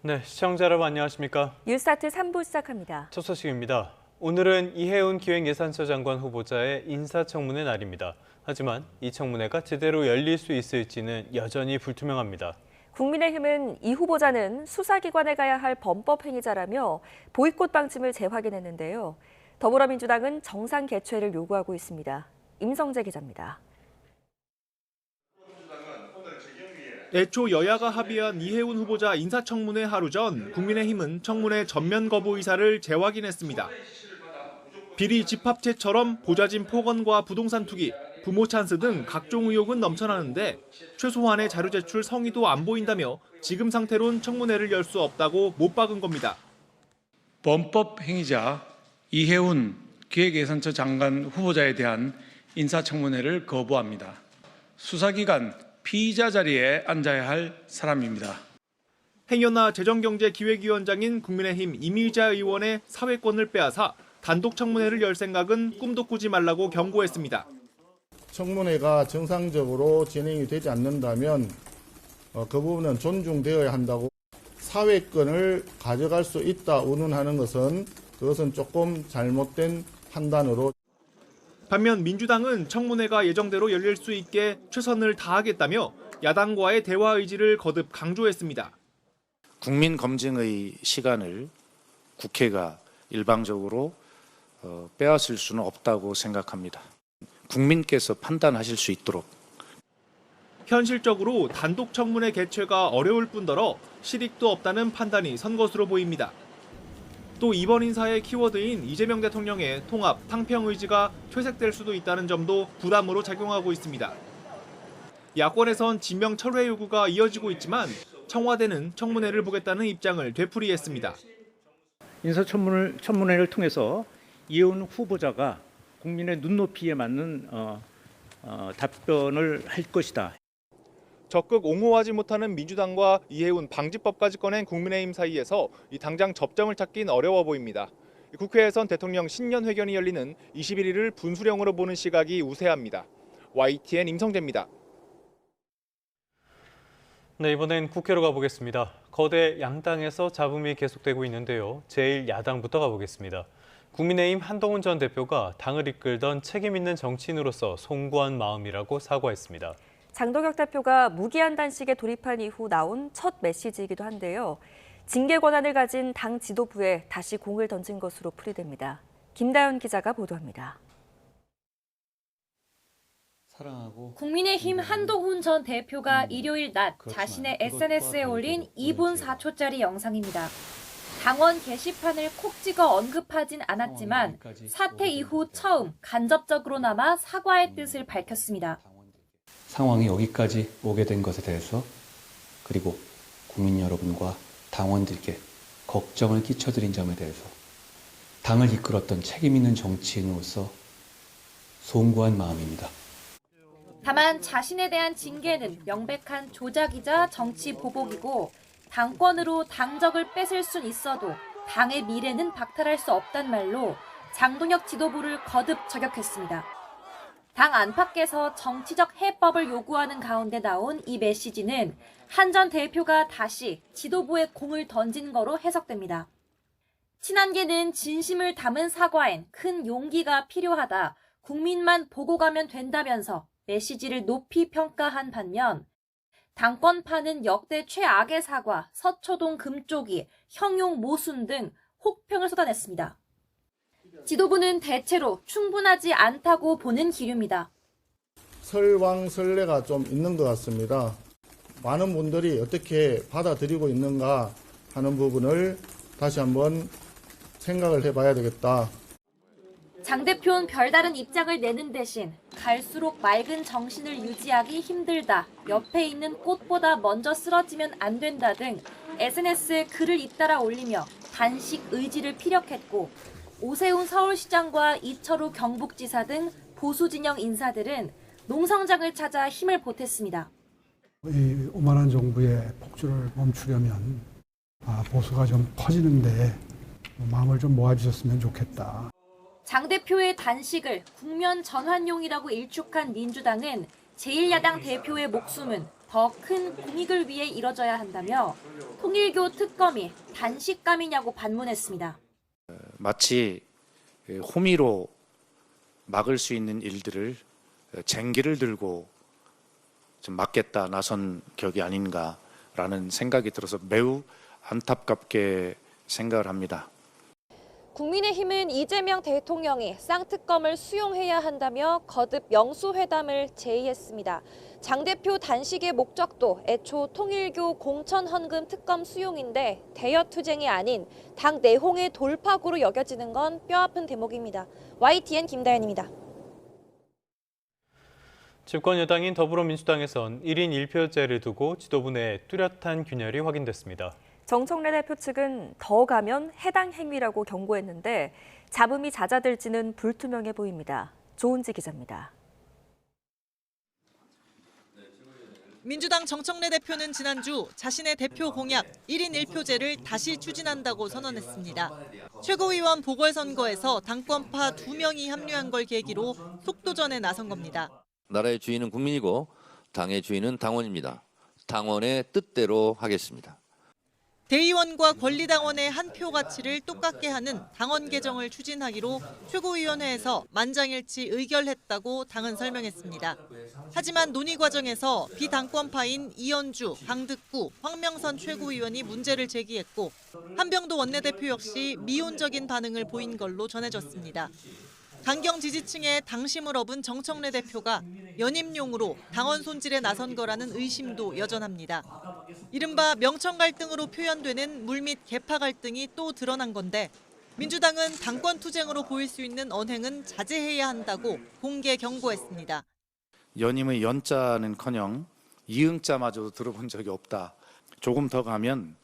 네, 시청자 여러분 안녕하십니까? 뉴스타트 3부 시작합니다. 첫 소식입니다. 오늘은 이해운 기획예산처 장관 후보자의 인사청문회 날입니다. 하지만 이 청문회가 제대로 열릴 수 있을지는 여전히 불투명합니다. 국민의힘은 이 후보자는 수사기관에 가야 할 범법 행위자라며 보이콧 방침을 재확인했는데요. 더불어민주당은 정상 개최를 요구하고 있습니다. 임성재 기자입니다. 애초 여야가 합의한 이해운 후보자 인사청문회 하루 전 국민의힘은 청문회 전면 거부 의사를 재확인했습니다. 비리 집합체처럼 보좌진 폭언과 부동산 투기, 부모 찬스 등 각종 의혹은 넘쳐나는데 최소한의 자료 제출 성의도 안 보인다며 지금 상태론 청문회를 열 수 없다고 못 박은 겁니다. 범법 행위자 이해운 기획예산처 장관 후보자에 대한 인사청문회를 거부합니다. 수사기관 피의자 자리에 앉아야 할 사람입니다. 행여나 재정경제기획위원장인 국민의힘 이미자 의원의 사회권을 빼앗아 단독 청문회를 열 생각은 꿈도 꾸지 말라고 경고했습니다. 청문회가 정상적으로 진행이 되지 않는다면 그 부분은 존중되어야 한다고 사회권을 가져갈 수 있다 운운하는 것은 그것은 조금 잘못된 판단으로. 반면 민주당은 청문회가 예정대로 열릴 수 있게 최선을 다하겠다며 야당과의 대화 의지를 거듭 강조했습니다. 국민 검증의 시간을 국회가 일방적으로 빼앗을 수는 없다고 생각합니다. 국민께서 판단하실 수 있도록. 현실적으로 단독 청문회 개최가 어려울 뿐더러 실익도 없다는 판단이 선 것으로 보입니다. 또 이번 인사의 키워드인 이재명 대통령의 통합, 탕평 의지가 퇴색될 수도 있다는 점도 부담으로 작용하고 있습니다. 야권에선 진명 철회 요구가 이어지고 있지만 청와대는 청문회를 보겠다는 입장을 되풀이했습니다. 인사청문회를 통해서 이해운 후보자가 국민의 눈높이에 맞는 답변을 할 것이다. 적극 옹호하지 못하는 민주당과 이해운 방지법까지 꺼낸 국민의힘 사이에서 당장 접점을 찾긴 어려워 보입니다. 국회에선 대통령 신년회견이 열리는 21일을 분수령으로 보는 시각이 우세합니다. YTN 임성재입니다. 네, 이번엔 국회로 가보겠습니다. 거대 양당에서 잡음이 계속되고 있는데요. 제1야당부터 가보겠습니다. 국민의힘 한동훈 전 대표가 당을 이끌던 책임 있는 정치인으로서 송구한 마음이라고 사과했습니다. 장동혁 대표가 무기한 단식에 돌입한 이후 나온 첫 메시지이기도 한데요. 징계 권한을 가진 당 지도부에 다시 공을 던진 것으로 풀이됩니다. 김다연 기자가 보도합니다. 국민의힘 한동훈 전 대표가 일요일 낮 자신의 SNS에 올린 2분 4초짜리 영상입니다. 당원 게시판을 콕 찍어 언급하진 않았지만 사퇴 이후 처음 간접적으로나마 사과의 뜻을 밝혔습니다. 상황이 여기까지 오게 된 것에 대해서 그리고 국민 여러분과 당원들께 걱정을 끼쳐드린 점에 대해서 당을 이끌었던 책임 있는 정치인으로서 송구한 마음입니다. 다만 자신에 대한 징계는 명백한 조작이자 정치 보복이고 당권으로 당적을 뺏을 순 있어도 당의 미래는 박탈할 수 없단 말로 장동혁 지도부를 거듭 저격했습니다. 당 안팎에서 정치적 해법을 요구하는 가운데 나온 이 메시지는 한 전 대표가 다시 지도부에 공을 던진 거로 해석됩니다. 친한계는 진심을 담은 사과엔 큰 용기가 필요하다. 국민만 보고 가면 된다면서 메시지를 높이 평가한 반면 당권파는 역대 최악의 사과, 서초동 금쪽이, 형용 모순 등 혹평을 쏟아냈습니다. 지도부는 대체로 충분하지 않다고 보는 기류입니다. 설왕설래가 좀 있는 것 같습니다. 많은 분들이 어떻게 받아들이고 있는가 하는 부분을 다시 한번 생각을 해봐야 되겠다. 장 대표는 별다른 입장을 내는 대신 갈수록 맑은 정신을 유지하기 힘들다, 옆에 있는 꽃보다 먼저 쓰러지면 안 된다 등 SNS에 글을 잇따라 올리며 단식 의지를 피력했고 오세훈 서울시장과 이철우 경북지사 등 보수 진영 인사들은 농성장을 찾아 힘을 보탰습니다. 이 오만한 정부의 폭주를 멈추려면 보수가 좀 커지는데 마음을 좀 모아주셨으면 좋겠다. 장 대표의 단식을 국면 전환용이라고 일축한 민주당은 제1야당 대표의 목숨은 더 큰 공익을 위해 이뤄져야 한다며 통일교 특검이 단식감이냐고 반문했습니다. 마치 호미로 막을 수 있는 일들을 쟁기를 들고 좀 막겠다 나선 격이 아닌가라는 생각이 들어서 매우 안타깝게 생각을 합니다. 국민의힘은 이재명 대통령이 쌍특검을 수용해야 한다며 거듭 영수회담을 제의했습니다. 장 대표 단식의 목적도 애초 통일교 공천헌금 특검 수용인데 대여투쟁이 아닌 당 내홍의 돌파구로 여겨지는 건 뼈아픈 대목입니다. YTN 김다현입니다. 집권 여당인 더불어민주당에선 1인 1표제를 두고 지도부 내 뚜렷한 균열이 확인됐습니다. 정청래 대표 측은 더 가면 해당 행위라고 경고했는데 잡음이 잦아들지는 불투명해 보입니다. 조은지 기자입니다. 민주당 정청래 대표는 지난주 자신의 대표 공약 1인 1표제를 다시 추진한다고 선언했습니다. 최고위원 보궐선거에서 당권파 2명이 합류한 걸 계기로 속도전에 나선 겁니다. 나라의 주인은 국민이고 당의 주인은 당원입니다. 당원의 뜻대로 하겠습니다. 대의원과 권리당원의 한 표 가치를 똑같게 하는 당원 개정을 추진하기로 최고위원회에서 만장일치 의결했다고 당은 설명했습니다. 하지만 논의 과정에서 비당권파인 이현주, 강득구, 황명선 최고위원이 문제를 제기했고 한병도 원내대표 역시 미온적인 반응을 보인 걸로 전해졌습니다. 강경 지지층의 당심을 업은 정청래 대표가 연임용으로 당원 손질에 나선 거라는 의심도 여전합니다. 이른바 명청 갈등으로 표현되는 물밑 계파 갈등이 또 드러난 건데 민주당은 당권 투쟁으로 보일 수 있는 언행은 자제해야 한다고 공개 경고했습니다. 연임의 연자는커녕 이응자마저도 들어본 적이 없다. 조금 더 가면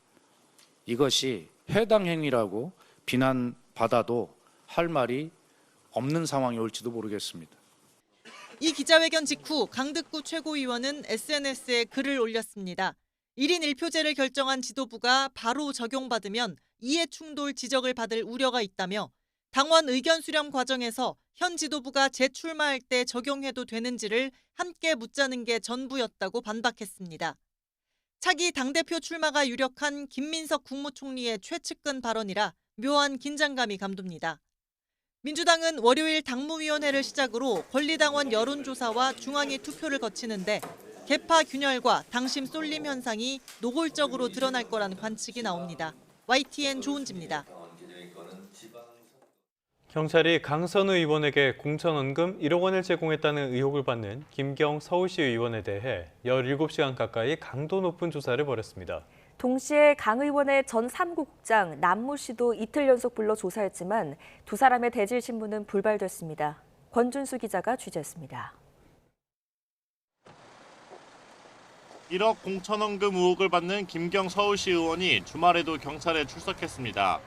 이것이 해당 행위라고 비난받아도 할 말이 없는 상황이 올지도 모르겠습니다. 이 기자회견 직후 강득구 최고위원은 SNS에 글을 올렸습니다. 1인 1표제를 결정한 지도부가 바로 적용받으면 이해충돌 지적을 받을 우려가 있다며 당원 의견 수렴 과정에서 현 지도부가 재출마할 때 적용해도 되는지를 함께 묻자는 게 전부였다고 반박했습니다. 차기 당대표 출마가 유력한 김민석 국무총리의 최측근 발언이라 묘한 긴장감이 감돕니다. 민주당은 월요일 당무위원회를 시작으로 권리당원 여론조사와 중앙위 투표를 거치는데 계파 균열과 당심 쏠림 현상이 노골적으로 드러날 거라는 관측이 나옵니다. YTN 조은지입니다. 경찰이 강선우 의원에게 공천원금 1억 원을 제공했다는 의혹을 받는 김경 서울시 의원에 대해 17시간 가까이 강도 높은 조사를 벌였습니다. 동시에 강 의원의 전 사무국장 남모 씨도 이틀 연속 불러 조사했지만 두 사람의 대질 신문은 불발됐습니다. 권준수 기자가 취재했습니다. 1억 공천원금 의혹을 받는 김경 서울시 의원이 주말에도 경찰에 출석했습니다.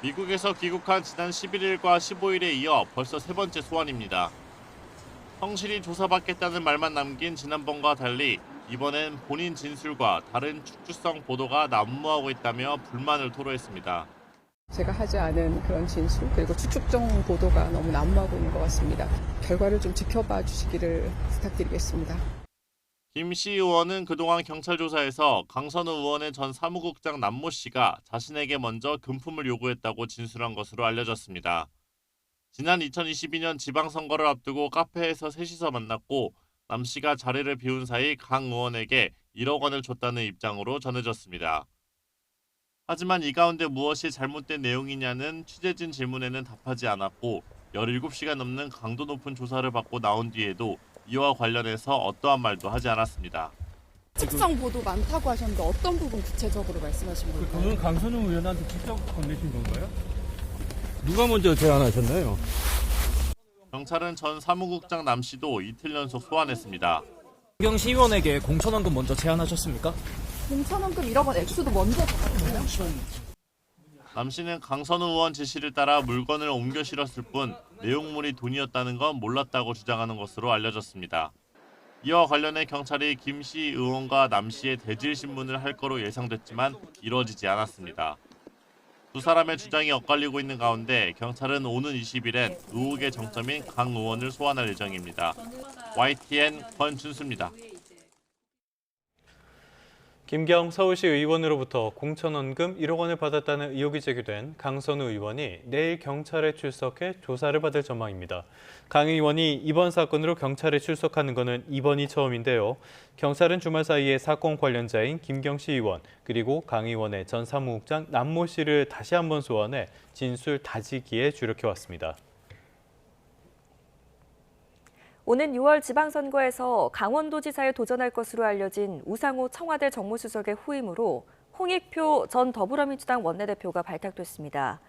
미국에서 귀국한 지난 11일과 15일에 이어 벌써 세 번째 소환입니다. 성실히 조사받겠다는 말만 남긴 지난번과 달리 이번엔 본인 진술과 다른 축주성 보도가 난무하고 있다며 불만을 토로했습니다. 제가 하지 않은 그런 진술 그리고 추측성 보도가 너무 난무하고 있는 것 같습니다. 결과를 좀 지켜봐 주시기를 부탁드리겠습니다. 김 씨 의원은 그동안 경찰 조사에서 강선우 의원의 전 사무국장 남모 씨가 자신에게 먼저 금품을 요구했다고 진술한 것으로 알려졌습니다. 지난 2022년 지방선거를 앞두고 카페에서 셋이서 만났고 남 씨가 자리를 비운 사이 강 의원에게 1억 원을 줬다는 입장으로 전해졌습니다. 하지만 이 가운데 무엇이 잘못된 내용이냐는 취재진 질문에는 답하지 않았고 17시간 넘는 강도 높은 조사를 받고 나온 뒤에도 이와 관련해서 어떠한 말도 하지 않았습니다. 특성 보도 많다고 하셨는데 어떤 부분 구체적으로 말씀하신 건가요? 그건 강선우 의원한테 직접 건네신 건가요? 누가 먼저 제안하셨나요? 경찰은 전 사무국장 남 씨도 이틀 연속 소환했습니다. 김경 시의원에게 공천원금 먼저 제안하셨습니까? 공천원금 1억 원 액수도 먼저 받았어요? 남 씨는 강선우 의원 지시를 따라 물건을 옮겨 실었을 뿐 내용물이 돈이었다는 건 몰랐다고 주장하는 것으로 알려졌습니다. 이와 관련해 경찰이 김 씨 의원과 남 씨의 대질 신문을 할 거로 예상됐지만 이루어지지 않았습니다. 두 사람의 주장이 엇갈리고 있는 가운데 경찰은 오는 20일엔 의혹의 정점인 강 의원을 소환할 예정입니다. YTN 권준수입니다. 김경 서울시 의원으로부터 공천원금 1억 원을 받았다는 의혹이 제기된 강선우 의원이 내일 경찰에 출석해 조사를 받을 전망입니다. 강 의원이 이번 사건으로 경찰에 출석하는 것은 이번이 처음인데요. 경찰은 주말 사이에 사건 관련자인 김경 시의원 그리고 강 의원의 전 사무국장 남모 씨를 다시 한번 소환해 진술 다지기에 주력해왔습니다. 오는 6월 지방선거에서 강원도지사에 도전할 것으로 알려진 우상호 청와대 정무수석의 후임으로 홍익표 전 더불어민주당 원내대표가 발탁됐습니다.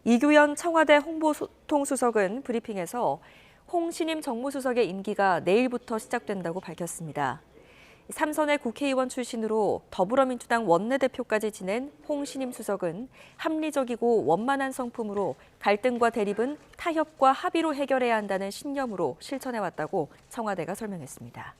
이규현 청와대 홍보통수석은 브리핑에서 홍 신임 정무수석의 임기가 내일부터 시작된다고 밝혔습니다. 삼선의 국회의원 출신으로 더불어민주당 원내대표까지 지낸 홍 신임 수석은 합리적이고 원만한 성품으로 갈등과 대립은 타협과 합의로 해결해야 한다는 신념으로 실천해왔다고 청와대가 설명했습니다.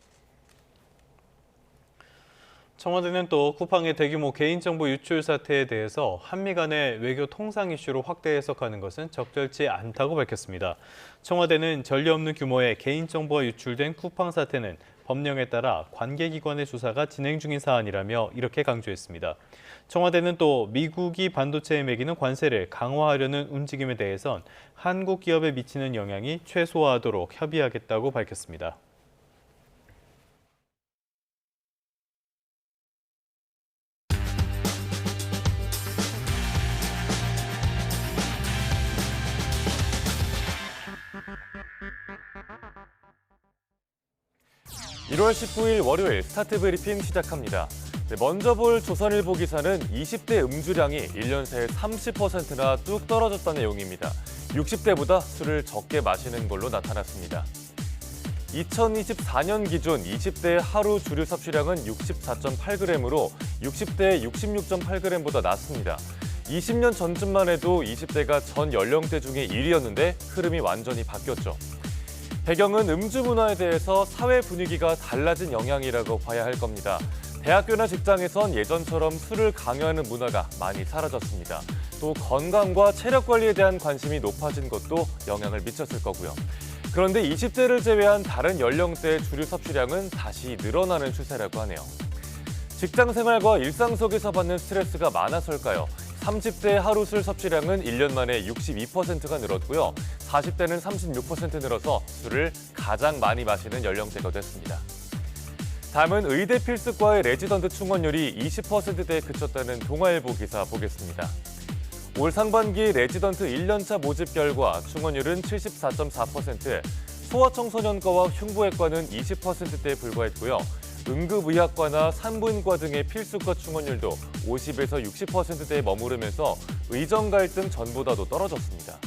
청와대는 또 쿠팡의 대규모 개인정보 유출 사태에 대해서 한미 간의 외교 통상 이슈로 확대 해석하는 것은 적절치 않다고 밝혔습니다. 청와대는 전례 없는 규모의 개인정보가 유출된 쿠팡 사태는 법령에 따라 관계기관의 수사가 진행 중인 사안이라며 이렇게 강조했습니다. 청와대는 또 미국이 반도체에 매기는 관세를 강화하려는 움직임에 대해선 한국 기업에 미치는 영향이 최소화하도록 협의하겠다고 밝혔습니다. (1월 19일) 월요일 스타트 브리핑 시작합니다. 먼저 볼 조선일보 기사는 20대 음주량이 1년 새에 30%나 뚝 떨어졌다는 내용입니다. 60대보다 술을 적게 마시는 걸로 나타났습니다. 2024년 기준 20대의 하루 주류 섭취량은 64.8g으로 60대의 66.8g보다 낮습니다. 20년 전쯤만 해도 20대가 전 연령대 중에 1위였는데 흐름이 완전히 바뀌었죠. 배경은 음주 문화에 대해서 사회 분위기가 달라진 영향이라고 봐야 할 겁니다. 대학교나 직장에선 예전처럼 술을 강요하는 문화가 많이 사라졌습니다. 또 건강과 체력 관리에 대한 관심이 높아진 것도 영향을 미쳤을 거고요. 그런데 20대를 제외한 다른 연령대의 주류 섭취량은 다시 늘어나는 추세라고 하네요. 직장 생활과 일상 속에서 받는 스트레스가 많아서일까요? 30대의 하루 술 섭취량은 1년 만에 62%가 늘었고요. 40대는 36% 늘어서 술을 가장 많이 마시는 연령대가 됐습니다. 다음은 의대 필수과의 레지던트 충원율이 20%대에 그쳤다는 동아일보 기사 보겠습니다. 올 상반기 레지던트 1년차 모집 결과 충원율은 74.4%, 소아청소년과와 흉부외과는 20%대에 불과했고요. 응급의학과나 산부인과 등의 필수과 충원율도 50에서 60%대에 머무르면서 의정 갈등 전보다도 떨어졌습니다.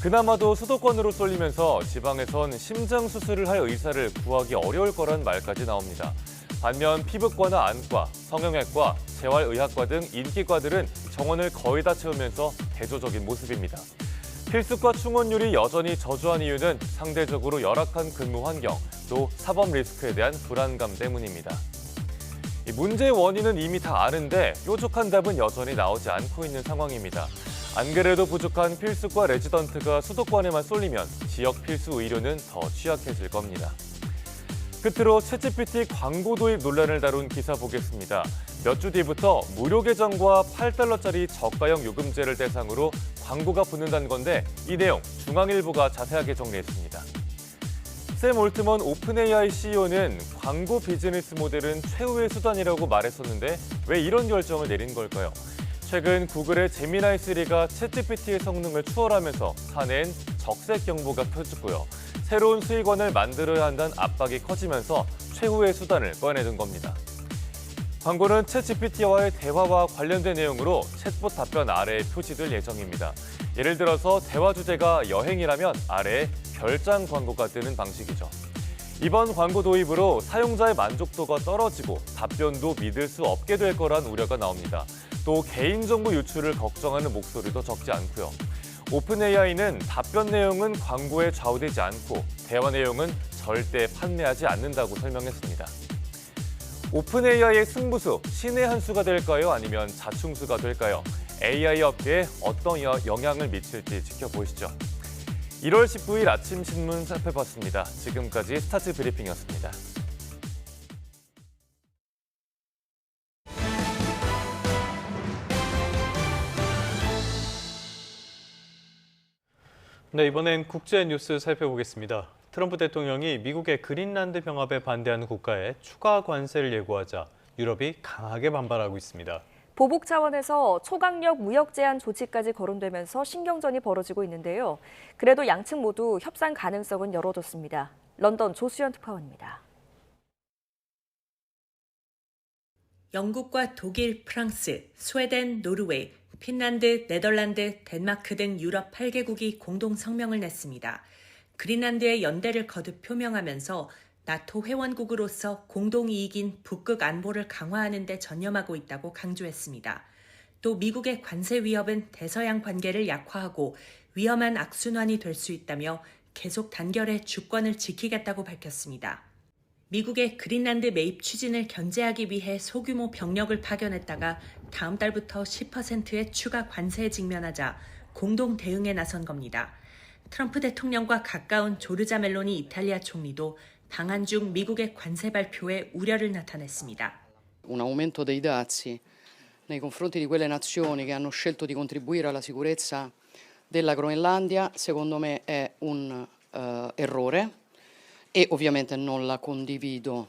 그나마도 수도권으로 쏠리면서 지방에선 심장 수술을 할 의사를 구하기 어려울 거란 말까지 나옵니다. 반면 피부과나 안과, 성형외과, 재활의학과 등 인기과들은 정원을 거의 다 채우면서 대조적인 모습입니다. 필수과 충원율이 여전히 저조한 이유는 상대적으로 열악한 근무 환경, 또 사법 리스크에 대한 불안감 때문입니다. 이 문제의 원인은 이미 다 아는데 뾰족한 답은 여전히 나오지 않고 있는 상황입니다. 안 그래도 부족한 필수과 레지던트가 수도권에만 쏠리면 지역 필수 의료는 더 취약해질 겁니다. 끝으로 챗GPT 광고 도입 논란을 다룬 기사 보겠습니다. 몇 주 뒤부터 무료 계정과 $8짜리 저가형 요금제를 대상으로 광고가 붙는다는 건데 이 내용 중앙일보가 자세하게 정리했습니다. 샘 올트먼 오픈AI CEO는 광고 비즈니스 모델은 최후의 수단이라고 말했었는데 왜 이런 결정을 내린 걸까요? 최근 구글의 제미나이3가 챗GPT의 성능을 추월하면서 사내엔 적색 경보가 켜졌고요. 새로운 수익원을 만들어야 한다는 압박이 커지면서 최후의 수단을 꺼내든 겁니다. 광고는 챗GPT와의 대화와 관련된 내용으로 챗봇 답변 아래에 표시될 예정입니다. 예를 들어서 대화 주제가 여행이라면 아래에 별장 광고가 뜨는 방식이죠. 이번 광고 도입으로 사용자의 만족도가 떨어지고 답변도 믿을 수 없게 될 거란 우려가 나옵니다. 또 개인정보 유출을 걱정하는 목소리도 적지 않고요. 오픈AI는 답변 내용은 광고에 좌우되지 않고 대화 내용은 절대 판매하지 않는다고 설명했습니다. 오픈AI의 승부수, 신의 한 수가 될까요? 아니면 자충수가 될까요? AI 업계에 어떤 영향을 미칠지 지켜보시죠. 1월 19일 아침 신문 살펴봤습니다. 지금까지 스타트 브리핑이었습니다. 네, 이번엔 국제 뉴스 살펴보겠습니다. 트럼프 대통령이 미국의 그린란드 병합에 반대하는 국가에 추가 관세를 예고하자 유럽이 강하게 반발하고 있습니다. 보복 차원에서 초강력 무역 제한 조치까지 거론되면서 신경전이 벌어지고 있는데요. 그래도 양측 모두 협상 가능성은 열어뒀습니다. 런던 조수연 특파원입니다. 영국과 독일, 프랑스, 스웨덴, 노르웨이, 핀란드, 네덜란드, 덴마크 등 유럽 8개국이 공동 성명을 냈습니다. 그린란드의 연대를 거듭 표명하면서 나토 회원국으로서 공동 이익인 북극 안보를 강화하는 데 전념하고 있다고 강조했습니다. 또 미국의 관세 위협은 대서양 관계를 약화하고 위험한 악순환이 될 수 있다며 계속 단결해 주권을 지키겠다고 밝혔습니다. 미국의 그린란드 매입 추진을 견제하기 위해 소규모 병력을 파견했다가 다음 달부터 10%의 추가 관세에 직면하자 공동 대응에 나선 겁니다. 트럼프 대통령과 가까운 조르자 멜로니 이탈리아 총리도 방한 중 미국의 관세 발표에 우려를 나타냈습니다. Un aumento dei dazi nei confronti di quelle nazioni che hanno scelto di contribuire alla sicurezza della Groenlandia, secondo me è un errore e ovviamente non la condivido.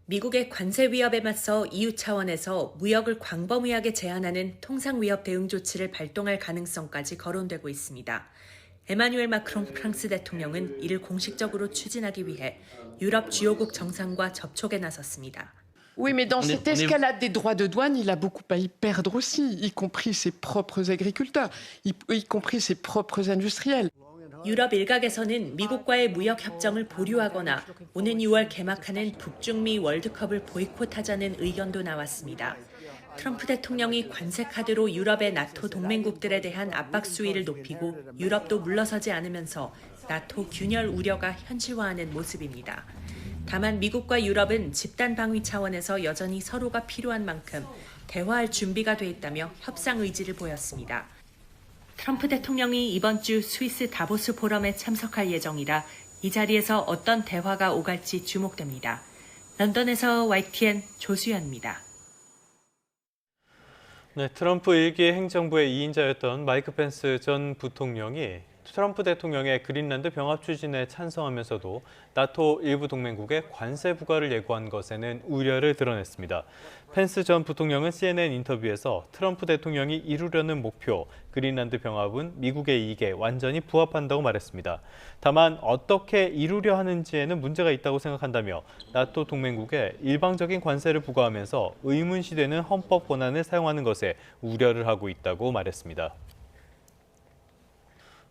미국의 관세 위협에 맞서 EU 차원에서 무역을 광범위하게 제한하는 통상위협 대응 조치를 발동할 가능성까지 거론되고 있습니다. 에마뉴엘 마크롱 프랑스 대통령은 이를 공식적으로 추진하기 위해 유럽 주요국 정상과 접촉에 나섰습니다. Oui, mais dans cette escalade des droits de douane, il a beaucoup à y perdre aussi, y compris ses propres agriculteurs, y compris ses propres industriels. 유럽 일각에서는 미국과의 무역 협정을 보류하거나 오는 6월 개막하는 북중미 월드컵을 보이콧하자는 의견도 나왔습니다. 트럼프 대통령이 관세 카드로 유럽의 나토 동맹국들에 대한 압박 수위를 높이고 유럽도 물러서지 않으면서 나토 균열 우려가 현실화하는 모습입니다. 다만 미국과 유럽은 집단 방위 차원에서 여전히 서로가 필요한 만큼 대화할 준비가 돼 있다며 협상 의지를 보였습니다. 트럼프 대통령이 이번 주 스위스 다보스 포럼에 참석할 예정이라 이 자리에서 어떤 대화가 오갈지 주목됩니다. 런던에서 YTN 조수연입니다. 네, 트럼프 1기 행정부의 2인자였던 마이크 펜스 전 부통령이 트럼프 대통령의 그린란드 병합 추진에 찬성하면서도 나토 일부 동맹국에 관세 부과를 예고한 것에는 우려를 드러냈습니다. 펜스 전 부통령은 CNN 인터뷰에서 트럼프 대통령이 이루려는 목표, 그린란드 병합은 미국의 이익에 완전히 부합한다고 말했습니다. 다만 어떻게 이루려 하는지에는 문제가 있다고 생각한다며 나토 동맹국에 일방적인 관세를 부과하면서 의문시되는 헌법 권한을 사용하는 것에 우려를 하고 있다고 말했습니다.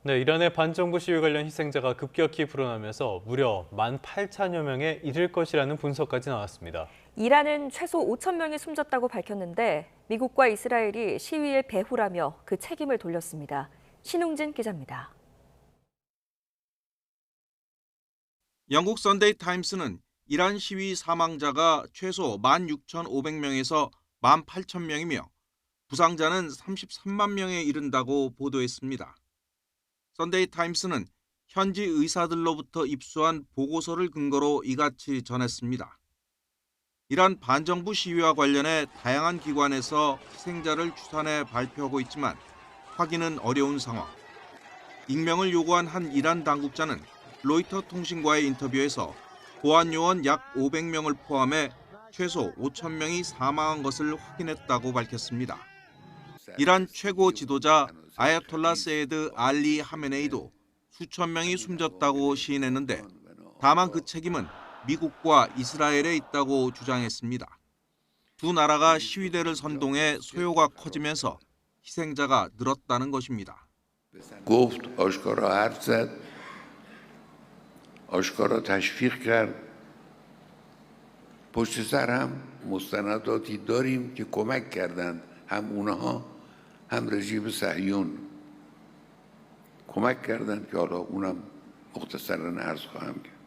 네, 이란의 반정부 시위 관련 희생자가 급격히 불어나면서 무려 18,000여 명에 이를 것이라는 분석까지 나왔습니다. 이란은 최소 5천 명이 숨졌다고 밝혔는데 미국과 이스라엘이 시위의 배후라며 그 책임을 돌렸습니다. 신웅진 기자입니다. 영국 선데이 타임스는 이란 시위 사망자가 최소 16,500명에서 18,000명이며 부상자는 33만 명에 이른다고 보도했습니다. 선데이 타임스는 현지 의사들로부터 입수한 보고서를 근거로 이같이 전했습니다. 이란 반정부 시위와 관련해 다양한 기관에서 희생자를 추산해 발표하고 있지만 확인은 어려운 상황. 익명을 요구한 한 이란 당국자는 로이터 통신과의 인터뷰에서 보안 요원 약 500명을 포함해 최소 5,000명이 사망한 것을 확인했다고 밝혔습니다. 이란 최고 지도자 아야톨라 세이드 알리 하메네이도 수천 명이 숨졌다고 시인했는데 다만 그 책임은 미국과 이스라엘에 있다고 주장했습니다. 두 나라가 시위대를 선동해 소요가 커지면서 희생자가 늘었다는 것입니다. گفت آشکارا حرف زد آشکارا تشویق کرد پشت سر هم مستنداتی داریم که کمک کردند هم اونها هم رژیم صهیون کمک کردند که حالا اونم مختصرا عرض خواهم کرد.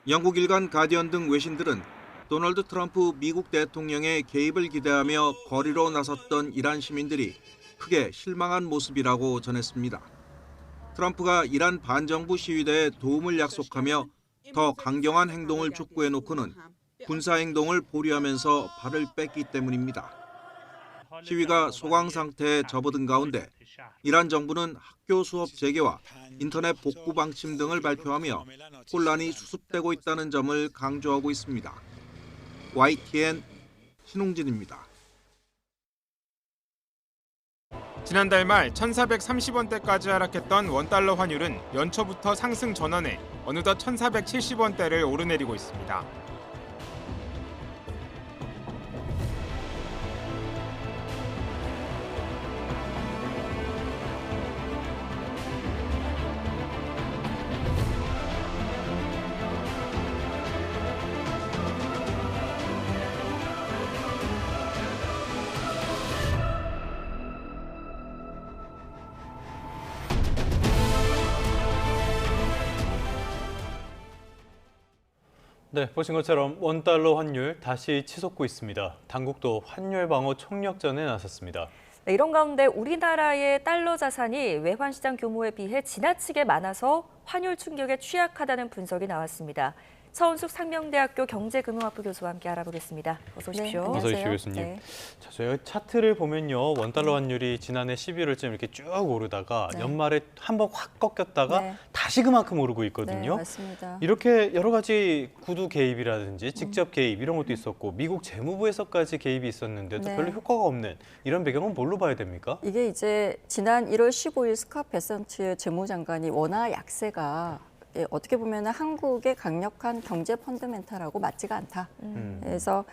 영국 일간 가디언 등 외신들은 도널드 트럼프 미국 대통령의 개입을 기대하며 거리로 나섰던 이란 시민들이 크게 실망한 모습이라고 전했습니다. 트럼프가 이란 반정부 시위대에 도움을 약속하며 더 강경한 행동을 촉구해놓고는 군사행동을 보류하면서 발을 뺐기 때문입니다. 시위가 소강 상태에 접어든 가운데 이란 정부는 학교 수업 재개와 인터넷 복구 방침 등을 발표하며 혼란이 수습되고 있다는 점을 강조하고 있습니다. YTN 신홍진입니다. 지난달 말 1,430원대까지 하락했던 원달러 환율은 연초부터 상승 전환해 어느덧 1,470원대를 오르내리고 있습니다. 네, 보신 것처럼 원달러 환율 다시 치솟고 있습니다. 당국도 환율 방어 총력전에 나섰습니다. 네, 이런 가운데 우리나라의 달러 자산이 외환시장 규모에 비해 지나치게 많아서 환율 충격에 취약하다는 분석이 나왔습니다. 서은숙 상명대학교 경제금융학부 교수와 함께 알아보겠습니다. 어서 오십시오. 네, 어서 오십시오, 교수님. 네. 자, 저희 차트를 보면요. 원달러 환율이 지난해 11월쯤 이렇게 쭉 오르다가 네. 연말에 한번 확 꺾였다가 네. 다시 그만큼 오르고 있거든요. 네, 맞습니다. 이렇게 여러 가지 구두 개입이라든지 직접 개입 이런 것도 있었고 미국 재무부에서까지 개입이 있었는데도 네. 별로 효과가 없는 이런 배경은 뭘로 봐야 됩니까? 이게 이제 지난 1월 15일 스캇 베센트 재무장관이 원화 약세가 어떻게 보면 한국의 강력한 경제 펀더멘탈하고 맞지가 않다. 그래서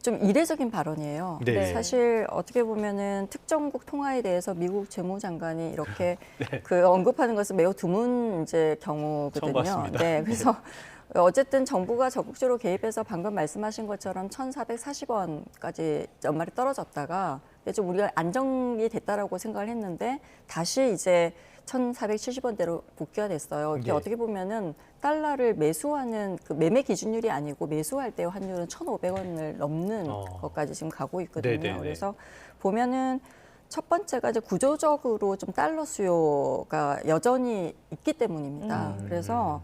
좀 이례적인 발언이에요. 네. 사실 어떻게 보면은 특정국 통화에 대해서 미국 재무장관이 이렇게 네. 그 언급하는 것은 매우 드문 이제 처음 경우거든요. 봤습니다. 네, 그래서 어쨌든 정부가 적극적으로 개입해서 방금 말씀하신 것처럼 1,440원까지 연말에 떨어졌다가 좀 우리가 안정이 됐다라고 생각을 했는데 다시 이제 1,470원대로 복귀가 됐어요. 이게 네. 어떻게 보면은 달러를 매수하는 그 매매 기준율이 아니고 매수할 때 환율은 1,500원을 넘는 것까지 지금 가고 있거든요. 네네네. 그래서 보면은 첫 번째가 이제 구조적으로 좀 달러 수요가 여전히 있기 때문입니다. 그래서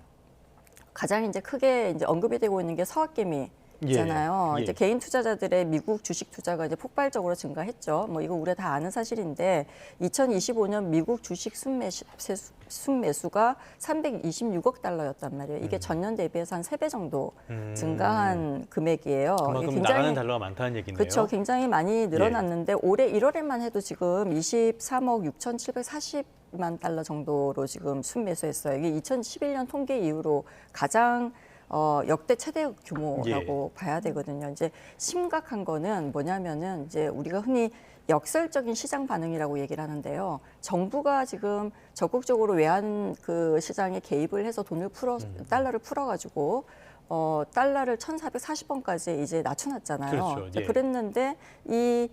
가장 이제 크게 이제 언급이 되고 있는 게 서학개미. 있잖아요. 예. 이제 개인 투자자들의 미국 주식 투자가 이제 폭발적으로 증가했죠. 뭐 이거 우리가 다 아는 사실인데 2025년 미국 주식 순매수가 326억 달러였단 말이에요. 이게 전년 대비해서 한 3배 정도 증가한 금액이에요. 그만큼 나가는 달러가 많다는 얘기네요. 그렇죠. 굉장히 많이 늘어났는데 올해 1월에만 해도 지금 23억 6,740만 달러 정도로 지금 순매수했어요. 이게 2011년 통계 이후로 가장 역대 최대 규모라고 봐야 되거든요. 이제 심각한 거는 뭐냐면은 이제 우리가 흔히 역설적인 시장 반응이라고 얘기를 하는데요. 정부가 지금 적극적으로 외환 그 시장에 개입을 해서 돈을 달러를 풀어가지고 달러를 1,440원까지 이제 낮춰놨잖아요. 그렇죠. 예. 그랬는데 이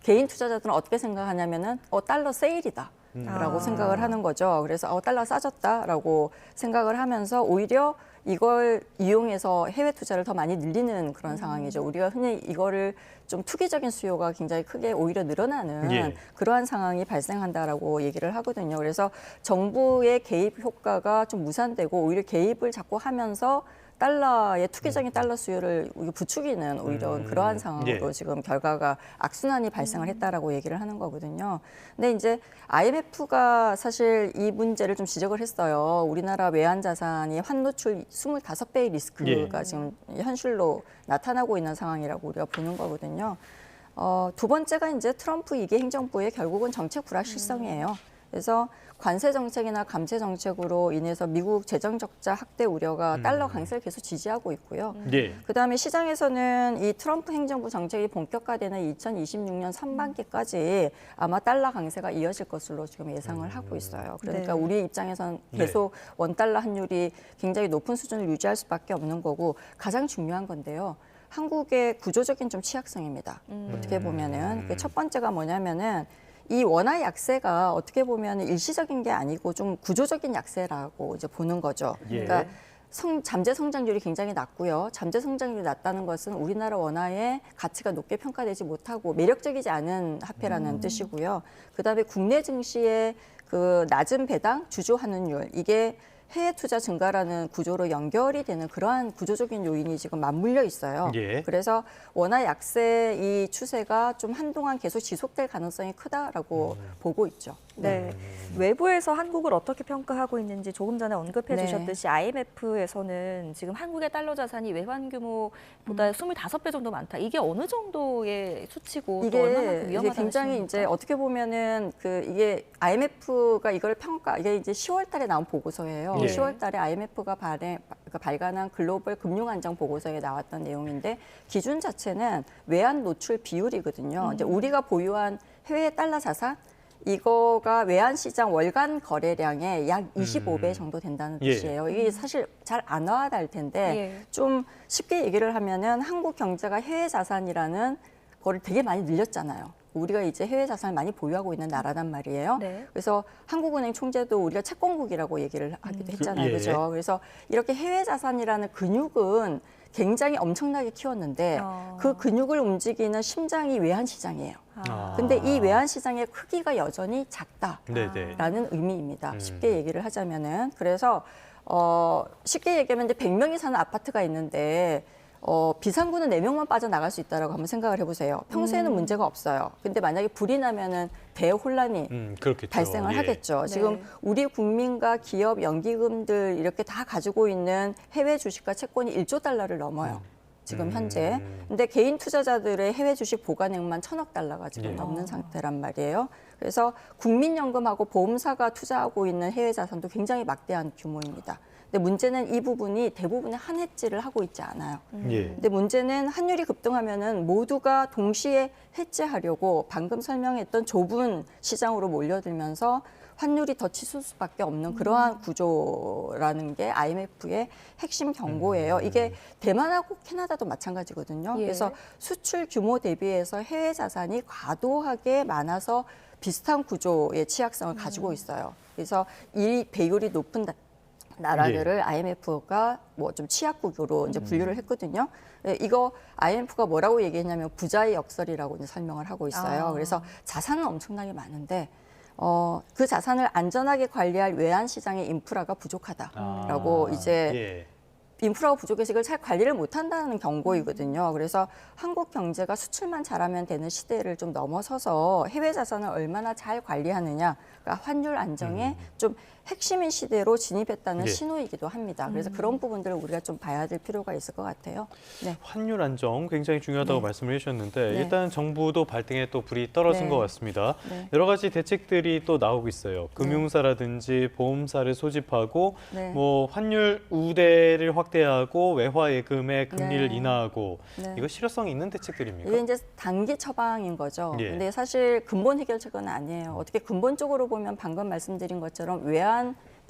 개인 투자자들은 어떻게 생각하냐면은 달러 세일이다. 라고 생각을 하는 거죠. 그래서 달러 싸졌다라고 생각을 하면서 오히려 이걸 이용해서 해외 투자를 더 많이 늘리는 그런 상황이죠. 우리가 흔히 이거를 좀 투기적인 수요가 굉장히 크게 오히려 늘어나는 그러한 상황이 발생한다라고 얘기를 하거든요. 그래서 정부의 개입 효과가 좀 무산되고 오히려 개입을 자꾸 하면서 달러의 투기적인 달러 수요를 부추기는 오히려 그러한 상황으로 지금 결과가 악순환이 발생을 했다라고 얘기를 하는 거거든요. 근데 이제 IMF가 사실 이 문제를 좀 지적을 했어요. 우리나라 외환 자산이 환노출 25배의 리스크가 지금 현실로 나타나고 있는 상황이라고 우리가 보는 거거든요. 두 번째가 이제 트럼프 2기 행정부의 결국은 정책 불확실성이에요. 그래서 관세 정책이나 감세 정책으로 인해서 미국 재정 적자 확대 우려가 달러 강세를 계속 지지하고 있고요. 그다음에 시장에서는 이 트럼프 행정부 정책이 본격화되는 2026년 상반기까지 아마 달러 강세가 이어질 것으로 지금 예상을 하고 있어요. 그러니까 우리 입장에서는 계속 원달러 환율이 굉장히 높은 수준을 유지할 수밖에 없는 거고 가장 중요한 건데요. 한국의 구조적인 좀 취약성입니다. 어떻게 보면은 첫 번째가 뭐냐면은 이 원화 약세가 어떻게 보면 일시적인 게 아니고 좀 구조적인 약세라고 이제 보는 거죠. 그러니까 잠재 성장률이 굉장히 낮고요. 잠재 성장률이 낮다는 것은 우리나라 원화의 가치가 높게 평가되지 못하고 매력적이지 않은 화폐라는 뜻이고요. 그다음에 국내 증시의 그 낮은 배당 주주 환원율 이게 해외 투자 증가라는 구조로 연결이 되는 그러한 구조적인 요인이 지금 맞물려 있어요. 예. 그래서 원화 약세 이 추세가 좀 한동안 계속 지속될 가능성이 크다라고 보고 있죠. 네. 외부에서 한국을 어떻게 평가하고 있는지 조금 전에 언급해 네. 주셨듯이 IMF에서는 지금 한국의 달러 자산이 외환 규모보다 25배 정도 많다. 이게 어느 정도의 수치고 또 얼마나 이게 위험하다는 굉장히 신호입니까? 이제 어떻게 보면은 이게 IMF가 이걸 이게 이제 10월 달에 나온 보고서예요. 예. 10월 달에 IMF가 발간한 글로벌 금융 안정 보고서에 나왔던 내용인데 기준 자체는 외환 노출 비율이거든요. 이제 우리가 보유한 해외 달러 자산 이거가 외환 시장 월간 거래량의 약 25배 정도 된다는 예. 뜻이에요. 이게 사실 잘 안 와닿을 텐데 예. 좀 쉽게 얘기를 하면은 한국 경제가 해외 자산이라는 거를 되게 많이 늘렸잖아요. 우리가 이제 해외 자산을 많이 보유하고 있는 나라단 말이에요. 네. 그래서 한국은행 총재도 우리가 채권국이라고 얘기를 하기도 했잖아요. 예. 그렇죠? 그래서 이렇게 해외 자산이라는 근육은 굉장히 엄청나게 키웠는데 그 근육을 움직이는 심장이 외환 시장이에요. 근데 이 외환 시장의 크기가 여전히 작다라는 네네. 의미입니다. 쉽게 얘기를 하자면은 그래서 쉽게 얘기하면 이제 100명이 사는 아파트가 있는데 비상구는 4명만 빠져나갈 수 있다라고 한번 생각을 해보세요. 평소에는 문제가 없어요. 근데 만약에 불이 나면은 대혼란이 그렇겠죠. 발생을 예. 하겠죠. 지금 우리 국민과 기업, 연기금들 이렇게 다 가지고 있는 해외 주식과 채권이 1조 달러를 넘어요. 지금 현재. 근데 개인 투자자들의 해외 주식 보관액만 1,000억 달러가 지금 예. 넘는 상태란 말이에요. 그래서 국민연금하고 보험사가 투자하고 있는 해외 자산도 굉장히 막대한 규모입니다. 근데 문제는 이 부분이 대부분의 한해지를 하고 있지 않아요. 예. 근데 문제는 환율이 급등하면은 모두가 동시에 해지하려고 방금 설명했던 좁은 시장으로 몰려들면서 환율이 더 치솟을 수밖에 없는 그러한 구조라는 게 IMF의 핵심 경고예요. 이게 대만하고 캐나다도 마찬가지거든요. 예. 그래서 수출 규모 대비해서 해외 자산이 과도하게 많아서 비슷한 구조의 취약성을 가지고 있어요. 그래서 이 배율이 높은 나라들을 IMF가 뭐 좀 취약국으로 이제 분류를 했거든요. 이거 IMF가 뭐라고 얘기했냐면 부자의 역설이라고 이제 설명을 하고 있어요. 그래서 자산은 엄청나게 많은데 그 자산을 안전하게 관리할 외환 시장의 인프라가 부족하다라고 이제 인프라가 부족해서 이걸 잘 관리를 못한다는 경고이거든요. 그래서 한국 경제가 수출만 잘하면 되는 시대를 좀 넘어서서 해외 자산을 얼마나 잘 관리하느냐, 그러니까 환율 안정에 좀 핵심인 시대로 진입했다는 신호이기도 합니다. 그래서 그런 부분들을 우리가 좀 봐야 될 필요가 있을 것 같아요. 네. 환율 안정 굉장히 중요하다고 말씀을 해주셨는데 네. 일단 정부도 발등에 또 불이 떨어진 네. 것 같습니다. 네. 여러 가지 대책들이 또 나오고 있어요. 금융사라든지 보험사를 소집하고 네. 뭐 환율 우대를 확대하고 외화 예금의 금리를 네. 인하하고 네. 이거 실효성이 있는 대책들입니까? 이게 이제 단기 처방인 거죠. 예. 근데 사실 근본 해결책은 아니에요. 어떻게 근본적으로 보면 방금 말씀드린 것처럼 외환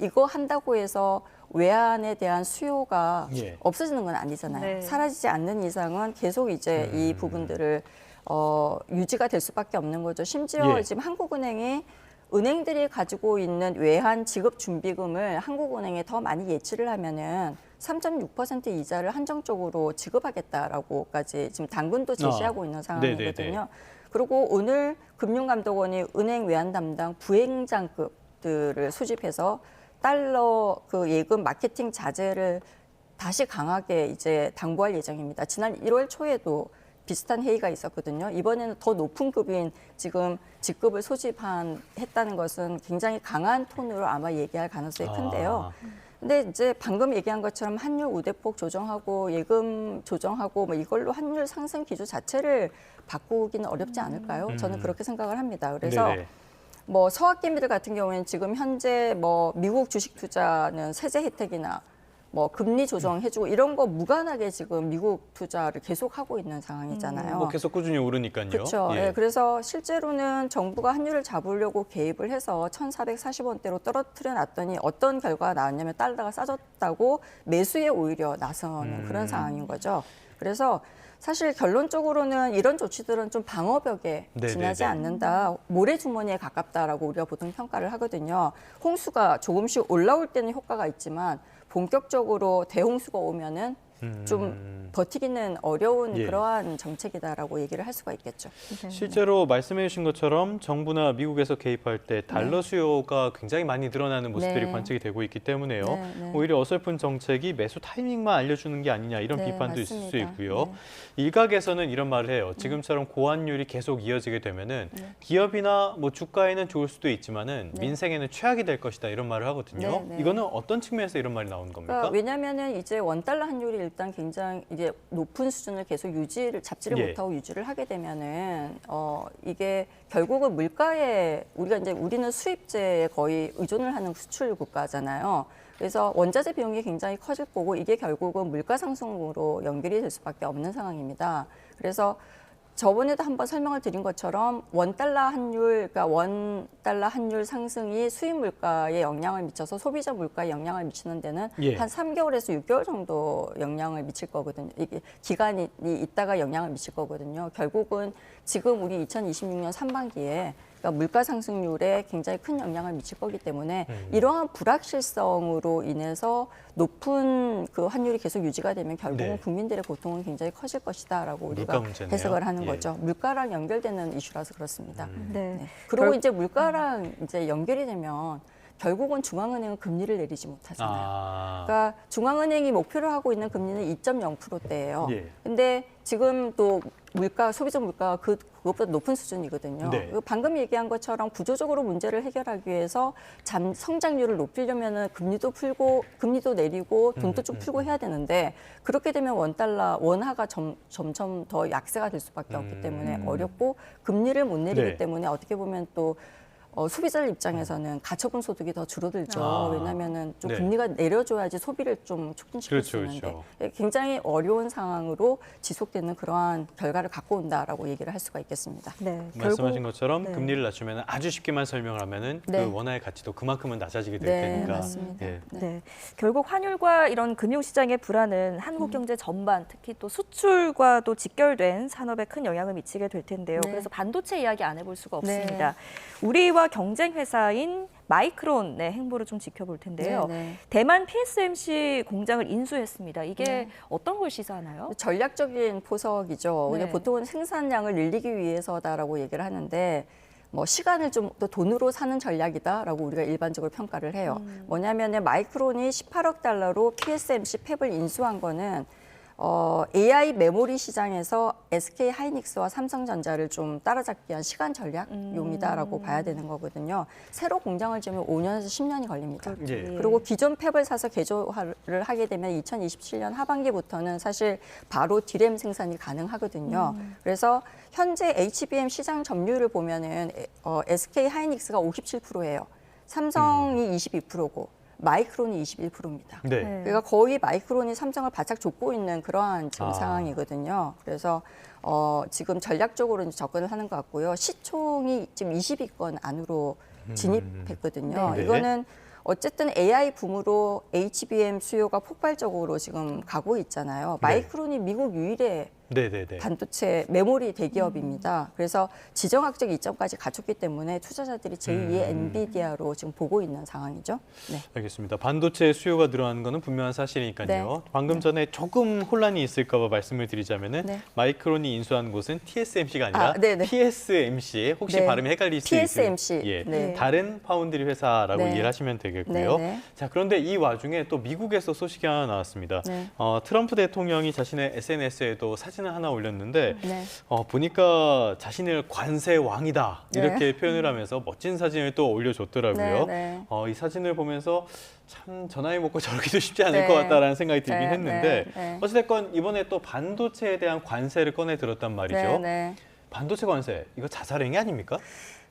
이거 한다고 해서 외환에 대한 수요가 없어지는 건 아니잖아요. 네. 사라지지 않는 이상은 계속 이제 이 부분들을 유지가 될 수밖에 없는 거죠. 심지어 지금 한국은행이 은행들이 가지고 있는 외환 지급 준비금을 한국은행에 더 많이 예치를 하면은 3.6% 이자를 한정적으로 지급하겠다라고까지 지금 당근도 제시하고 있는 상황이거든요. 그리고 오늘 금융감독원이 은행 외환 담당 부행장급들을 수집해서 달러 그 예금 마케팅 자재를 다시 강하게 이제 당부할 예정입니다. 지난 1월 초에도 비슷한 회의가 있었거든요. 이번에는 더 높은 급인 지금 직급을 했다는 것은 굉장히 강한 톤으로 아마 얘기할 가능성이 큰데요. 근데 이제 방금 얘기한 것처럼 환율 우대폭 조정하고 예금 조정하고 뭐 이걸로 환율 상승 기조 자체를 바꾸기는 어렵지 않을까요? 저는 그렇게 생각을 합니다. 그래서 뭐 서학개미들 같은 경우에는 지금 현재 뭐 미국 주식 투자는 세제 혜택이나 뭐 금리 조정해주고 이런 거 무관하게 지금 미국 투자를 계속 하고 있는 상황이잖아요. 뭐 계속 꾸준히 오르니까요. 그렇죠. 예. 그래서 실제로는 정부가 환율을 잡으려고 개입을 해서 1,440원대로 떨어뜨려 놨더니 어떤 결과가 나왔냐면 달러가 싸졌다고 매수에 오히려 나서는 그런 상황인 거죠. 그래서 사실 결론적으로는 이런 조치들은 좀 방어벽에 지나지 않는다. 모래주머니에 가깝다라고 우리가 보통 평가를 하거든요. 홍수가 조금씩 올라올 때는 효과가 있지만 본격적으로 대홍수가 오면은 좀 버티기는 어려운 예. 그러한 정책이다라고 얘기를 할 수가 있겠죠. 실제로 말씀해 주신 것처럼 정부나 미국에서 개입할 때 달러 수요가 굉장히 많이 늘어나는 모습들이 네. 관측이 되고 있기 때문에요. 네. 오히려 어설픈 정책이 매수 타이밍만 알려주는 게 아니냐 이런 네, 비판도 있을 수 맞습니다. 있고요. 일각에서는 이런 말을 해요. 지금처럼 고환율이 계속 이어지게 되면은 기업이나 뭐 주가에는 좋을 수도 있지만은 민생에는 최악이 될 것이다 이런 말을 하거든요. 네. 이거는 어떤 측면에서 이런 말이 나오는 겁니까? 그러니까 왜냐하면은 이제 원달러 환율이 일단 굉장히 이제 높은 수준을 계속 잡지를 예. 못하고 유지를 하게 되면은 이게 결국은 물가에 우리는 수입제에 거의 의존을 하는 수출 국가잖아요. 그래서 원자재 비용이 굉장히 커질 거고 이게 결국은 물가 상승으로 연결이 될 수밖에 없는 상황입니다. 그래서 저번에도 한번 설명을 드린 것처럼 원달러 환율 상승이 수입 물가에 영향을 미쳐서 소비자 물가에 영향을 미치는 데는 예. 한 3개월에서 6개월 정도 영향을 미칠 거거든요. 이게 기간이 있다가 영향을 미칠 거거든요. 결국은 지금 우리 2026년 상반기에 그러니까 물가 상승률에 굉장히 큰 영향을 미칠 거기 때문에 이러한 불확실성으로 인해서 높은 그 환율이 계속 유지가 되면 결국은 네. 국민들의 고통은 굉장히 커질 것이다라고 물가 우리가 문제네요. 해석을 하는 예. 거죠. 물가랑 연결되는 이슈라서 그렇습니다. 네. 그리고 이제 물가랑 이제 연결이 되면 결국은 중앙은행은 금리를 내리지 못하잖아요. 그러니까 중앙은행이 목표로 하고 있는 금리는 2.0%대예요. 예. 근데 지금 또 소비자 물가가 그것보다 높은 수준이거든요. 네. 방금 얘기한 것처럼 구조적으로 문제를 해결하기 위해서 성장률을 높이려면은 금리도 내리고 돈도 좀 풀고 해야 되는데 그렇게 되면 원화가 점점 더 약세가 될 수밖에 없기 때문에 어렵고 금리를 못 내리기 네. 때문에 어떻게 보면 또 소비자들 입장에서는 가처분 소득이 더 줄어들죠. 왜냐하면은 좀 네. 금리가 내려줘야지 소비를 좀 촉진시킬 수 그렇죠, 있는데 그렇죠. 굉장히 어려운 상황으로 지속되는 그러한 결과를 갖고 온다라고 얘기를 할 수가 있겠습니다. 네. 말씀하신 것처럼 네. 금리를 낮추면 아주 쉽게만 설명을 하면은 네. 그 원화의 가치도 그만큼은 낮아지게 될 네, 테니까. 맞습니다. 예. 네. 결국 환율과 이런 금융시장의 불안은 한국 경제 전반, 특히 또 수출과도 직결된 산업에 큰 영향을 미치게 될 텐데요. 네. 그래서 반도체 이야기 안 해볼 수가 네. 없습니다. 우리와 경쟁 회사인 마이크론의 행보를 좀 지켜볼 텐데요. 네. 대만 PSMC 공장을 인수했습니다. 이게 네. 어떤 걸 시사하나요? 전략적인 포석이죠. 네. 근데 보통은 생산량을 늘리기 위해서다라고 얘기를 하는데 뭐 시간을 좀 더 돈으로 사는 전략이다라고 우리가 일반적으로 평가를 해요. 뭐냐면은 마이크론이 18억 달러로 PSMC 팹을 인수한 거는 AI 메모리 시장에서 SK 하이닉스와 삼성전자를 좀 따라잡기 위한 시간 전략용이다라고 봐야 되는 거거든요. 새로 공장을 지으면 5년에서 10년이 걸립니다. 예. 그리고 기존 팹을 사서 개조를 하게 되면 2027년 하반기부터는 사실 바로 디램 생산이 가능하거든요. 그래서 현재 HBM 시장 점유율을 보면은 SK 하이닉스가 57%예요. 삼성이 22%고 마이크론이 21%입니다. 네. 그러니까 거의 마이크론이 삼성을 바짝 쫓고 있는 그러한 지금 상황이거든요. 그래서 지금 전략적으로 이제 접근을 하는 것 같고요. 시총이 지금 20위권 안으로 진입했거든요. 네. 이거는 어쨌든 AI 붐으로 HBM 수요가 폭발적으로 지금 가고 있잖아요. 마이크론이 미국 유일의 네네네. 반도체 메모리 대기업입니다. 그래서 지정학적 이점까지 갖췄기 때문에 투자자들이 제2의 엔비디아로 지금 보고 있는 상황이죠. 네. 알겠습니다. 반도체 수요가 늘어나는 것은 분명한 사실이니까요. 네. 방금 전에 조금 혼란이 있을까 봐 말씀을 드리자면은 네. 마이크론이 인수한 곳은 TSMC가 아니라 네네. PSMC, 혹시 네. 발음이 헷갈릴 수 PSMC. 있는 네. 다른 파운드리 회사라고 네. 이해를 하시면 되겠고요. 네, 네. 자, 그런데 이 와중에 또 미국에서 소식이 하나 나왔습니다. 네. 트럼프 대통령이 자신의 SNS에도 사진을 하나 올렸는데 네. 보니까 자신을 관세 왕이다 이렇게 네. 표현을 하면서 멋진 사진을 또 올려줬더라고요. 네, 네. 이 사진을 보면서 참 저 나이 먹고 저러기도 쉽지 않을 네. 것 같다라는 생각이 들긴 네, 했는데 네. 어찌됐건 이번에 또 반도체에 대한 관세를 꺼내 들었단 말이죠. 네, 네. 반도체 관세 이거 자살행위 아닙니까?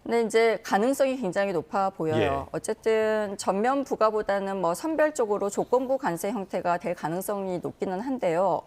근데 이제 가능성이 굉장히 높아 보여요. 예. 어쨌든 전면 부과보다는 뭐 선별적으로 조건부 관세 형태가 될 가능성이 높기는 한데요.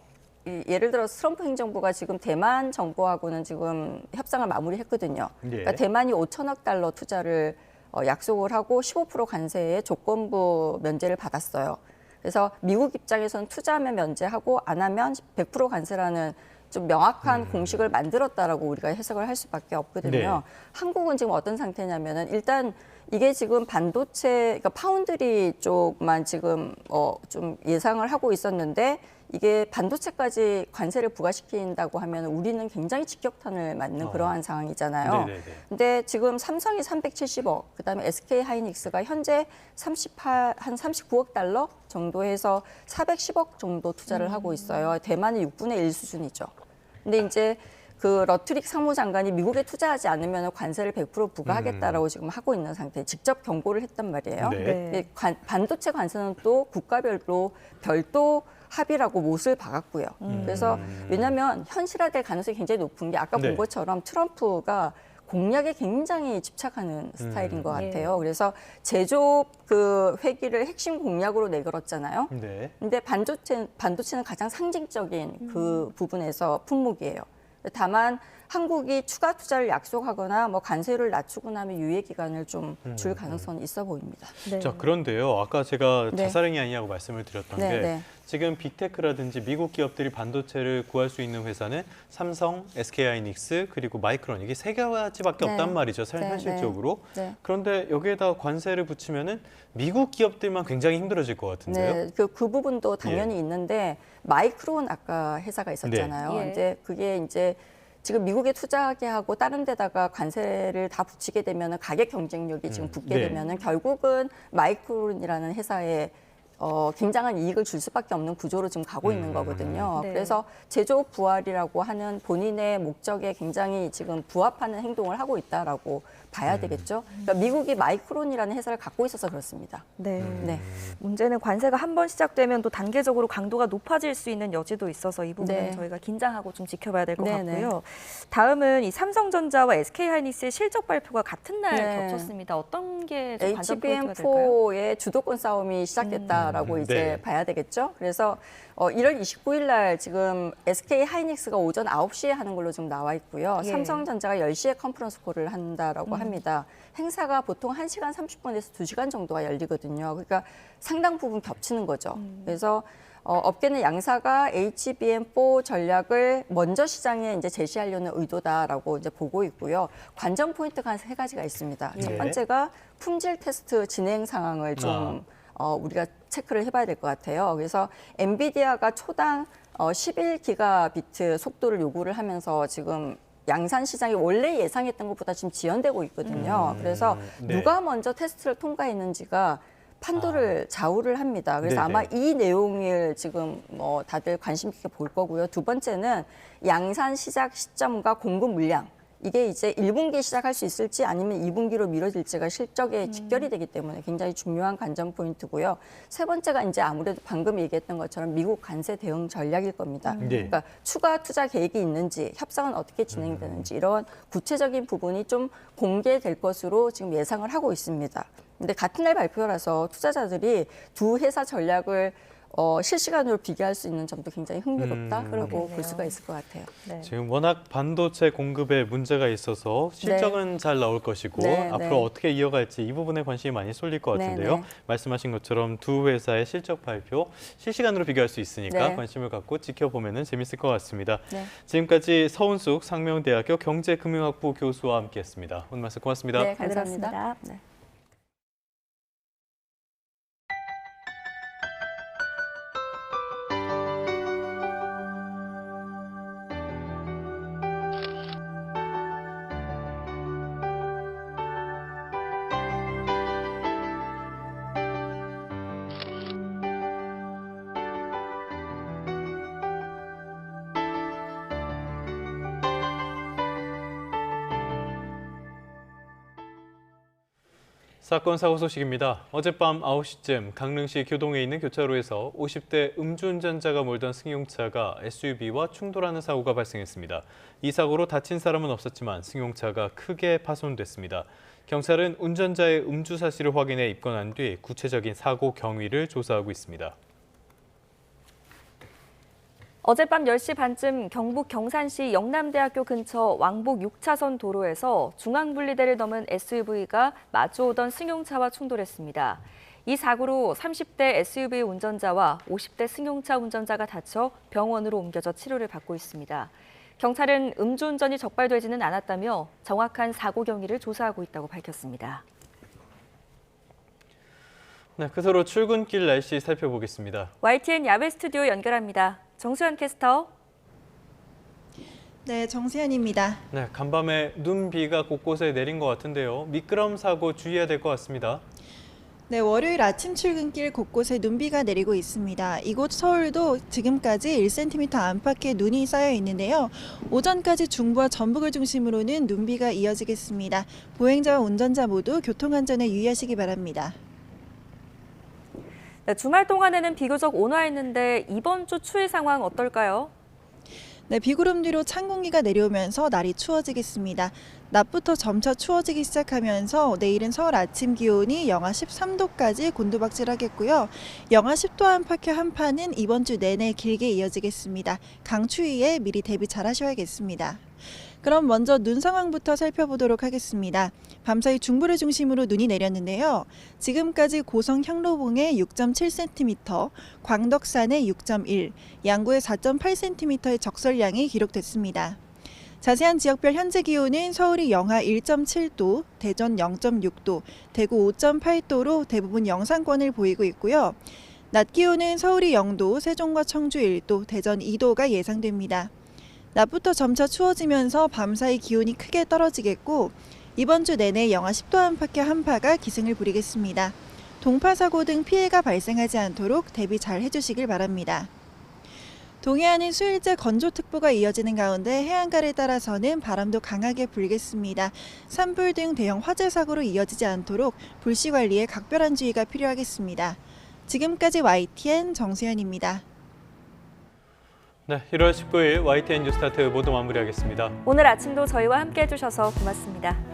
예를 들어서 트럼프 행정부가 지금 대만 정부하고는 지금 협상을 마무리했거든요. 예. 그러니까 대만이 5천억 달러 투자를 약속을 하고 15% 관세에 조건부 면제를 받았어요. 그래서 미국 입장에서는 투자하면 면제하고 안 하면 100% 관세라는 좀 명확한 공식을 만들었다라고 우리가 해석을 할 수밖에 없거든요. 네. 한국은 지금 어떤 상태냐면은 일단 이게 지금 반도체, 그러니까 파운드리 쪽만 지금 좀 예상을 하고 있었는데 이게 반도체까지 관세를 부과시킨다고 하면 우리는 굉장히 직격탄을 맞는 그러한 상황이잖아요. 네네네. 근데 지금 삼성이 370억, 그다음에 SK 하이닉스가 현재 한 39억 달러 정도 해서 410억 정도 투자를 하고 있어요. 대만의 6분의 1 수준이죠. 근데 이제 그 러트릭 상무장관이 미국에 투자하지 않으면 관세를 100% 부과하겠다라고 지금 하고 있는 상태, 직접 경고를 했단 말이에요. 네. 반도체 관세는 또 국가별로 별도 합의라고 못을 박았고요. 그래서 왜냐하면 현실화될 가능성이 굉장히 높은 게 아까 네. 본 것처럼 트럼프가 공약에 굉장히 집착하는 스타일인 것 같아요. 그래서 제조업 그 회기를 핵심 공약으로 내걸었잖아요. 네. 근데 반도체는 가장 상징적인 그 부분에서 품목이에요. 다만 한국이 추가 투자를 약속하거나 뭐 관세를 낮추고 나면 유예 기간을 좀 줄 가능성은 있어 보입니다. 네. 자, 그런데요. 아까 제가 네. 자살행위 아니냐고 말씀을 드렸던 네, 게 네. 지금 빅테크라든지 미국 기업들이 반도체를 구할 수 있는 회사는 삼성, SK하이닉스 그리고 마이크론 이게 세 가지밖에 네. 없단 말이죠. 네, 현실적으로. 네. 그런데 여기에다 관세를 붙이면은 미국 기업들만 굉장히 힘들어질 것 같은데요. 네, 그 부분도 당연히 있는데 마이크론 아까 회사가 있었잖아요. 네. 예. 이제 그게 이제 지금 미국에 투자하게 하고 다른 데다가 관세를 다 붙이게 되면은 가격 경쟁력이 지금 붙게 네. 되면은 결국은 마이크론이라는 회사에 굉장한 이익을 줄 수밖에 없는 구조로 지금 가고 있는 거거든요. 네. 그래서 제조업 부활이라고 하는 본인의 목적에 굉장히 지금 부합하는 행동을 하고 있다라고 봐야 되겠죠. 그러니까 미국이 마이크론이라는 회사를 갖고 있어서 그렇습니다. 네. 네. 문제는 관세가 한 번 시작되면 또 단계적으로 강도가 높아질 수 있는 여지도 있어서 이 부분은 네. 저희가 긴장하고 좀 지켜봐야 될 것 네, 같고요. 다음은 이 삼성전자와 SK하이닉스의 실적 발표가 같은 날 네. 겹쳤습니다. 어떤 게 좀 관전 포인트가 될까요? HBM4의 주도권 싸움이 시작됐다라고 이제 네. 봐야 되겠죠. 그래서 1월 29일 날 지금 SK 하이닉스가 오전 9시에 하는 걸로 좀 나와 있고요. 예. 삼성전자가 10시에 컨퍼런스 콜을 한다라고 합니다. 행사가 보통 1시간 30분에서 2시간 정도가 열리거든요. 그러니까 상당 부분 겹치는 거죠. 그래서 업계는 양사가 HBM4 전략을 먼저 시장에 이제 제시하려는 의도다라고 이제 보고 있고요. 관전 포인트가 한 3가지가 있습니다. 예. 첫 번째가 품질 테스트 진행 상황을 좀 우리가 체크를 해봐야 될 것 같아요. 그래서 엔비디아가 초당 11기가비트 속도를 요구를 하면서 지금 양산 시장이 원래 예상했던 것보다 지금 지연되고 있거든요. 그래서 네. 누가 먼저 테스트를 통과했는지가 판도를 좌우를 합니다. 그래서 네네. 아마 이 내용을 지금 뭐 다들 관심 있게 볼 거고요. 두 번째는 양산 시작 시점과 공급 물량. 이게 이제 1분기에 시작할 수 있을지 아니면 2분기로 미뤄질지가 실적에 직결이 되기 때문에 굉장히 중요한 관전 포인트고요. 세 번째가 이제 아무래도 방금 얘기했던 것처럼 미국 관세 대응 전략일 겁니다. 네. 그러니까 추가 투자 계획이 있는지, 협상은 어떻게 진행되는지 이런 구체적인 부분이 좀 공개될 것으로 지금 예상을 하고 있습니다. 근데 같은 날 발표라서 투자자들이 두 회사 전략을 실시간으로 비교할 수 있는 점도 굉장히 흥미롭다라고 그러겠네요. 볼 수가 있을 것 같아요. 네. 지금 워낙 반도체 공급에 문제가 있어서 실적은 잘 나올 것이고 네, 앞으로 네. 어떻게 이어갈지 이 부분에 관심이 많이 쏠릴 것 네, 같은데요. 네. 말씀하신 것처럼 두 회사의 실적 발표 실시간으로 비교할 수 있으니까 네. 관심을 갖고 지켜보면 재밌을 것 같습니다. 네. 지금까지 서운숙 상명대학교 경제금융학부 교수와 함께했습니다. 오늘 말씀 고맙습니다. 네, 감사합니다. 감사합니다. 네. 사건 사고 소식입니다. 어젯밤 9시쯤 강릉시 교동에 있는 교차로에서 50대 음주운전자가 몰던 승용차가 SUV와 충돌하는 사고가 발생했습니다. 이 사고로 다친 사람은 없었지만 승용차가 크게 파손됐습니다. 경찰은 운전자의 음주 사실을 확인해 입건한 뒤 구체적인 사고 경위를 조사하고 있습니다. 어젯밤 10시 반쯤 경북 경산시 영남대학교 근처 왕복 6차선 도로에서 중앙분리대를 넘은 SUV가 마주오던 승용차와 충돌했습니다. 이 사고로 30대 SUV 운전자와 50대 승용차 운전자가 다쳐 병원으로 옮겨져 치료를 받고 있습니다. 경찰은 음주운전이 적발되지는 않았다며 정확한 사고 경위를 조사하고 있다고 밝혔습니다. 네, 끝으로 출근길 날씨 살펴보겠습니다. YTN 야외 스튜디오 연결합니다. 정수현 캐스터. 네, 정수현입니다. 네, 간밤에 눈, 비가 곳곳에 내린 것 같은데요. 미끄럼 사고 주의해야 될 것 같습니다. 네, 월요일 아침 출근길 곳곳에 눈비가 내리고 있습니다. 이곳 서울도 지금까지 1cm 안팎의 눈이 쌓여 있는데요. 오전까지 중부와 전북을 중심으로는 눈비가 이어지겠습니다. 보행자와 운전자 모두 교통안전에 유의하시기 바랍니다. 네, 주말 동안에는 비교적 온화했는데 이번 주 추위 상황 어떨까요? 네, 비구름 뒤로 찬 공기가 내려오면서 날이 추워지겠습니다. 낮부터 점차 추워지기 시작하면서 내일은 서울 아침 기온이 영하 13도까지 곤두박질하겠고요. 영하 10도 안팎의 한파는 이번 주 내내 길게 이어지겠습니다. 강추위에 미리 대비 잘 하셔야겠습니다. 그럼 먼저 눈 상황부터 살펴보도록 하겠습니다. 밤사이 중부를 중심으로 눈이 내렸는데요. 지금까지 고성 향로봉에 6.7cm, 광덕산에 6.1, 양구에 4.8cm의 적설량이 기록됐습니다. 자세한 지역별 현재 기온은 서울이 영하 1.7도, 대전 0.6도, 대구 5.8도로 대부분 영상권을 보이고 있고요. 낮 기온은 서울이 0도, 세종과 청주 1도, 대전 2도가 예상됩니다. 낮부터 점차 추워지면서 밤사이 기온이 크게 떨어지겠고 이번 주 내내 영하 10도 안팎의 한파가 기승을 부리겠습니다. 동파 사고 등 피해가 발생하지 않도록 대비 잘 해주시길 바랍니다. 동해안은 수일째 건조특보가 이어지는 가운데 해안가를 따라서는 바람도 강하게 불겠습니다. 산불 등 대형 화재 사고로 이어지지 않도록 불씨 관리에 각별한 주의가 필요하겠습니다. 지금까지 YTN 정수현입니다. 네, 1월 19일 YTN 뉴스타트 모두 마무리하겠습니다. 오늘 아침도 저희와 함께 해주셔서 고맙습니다.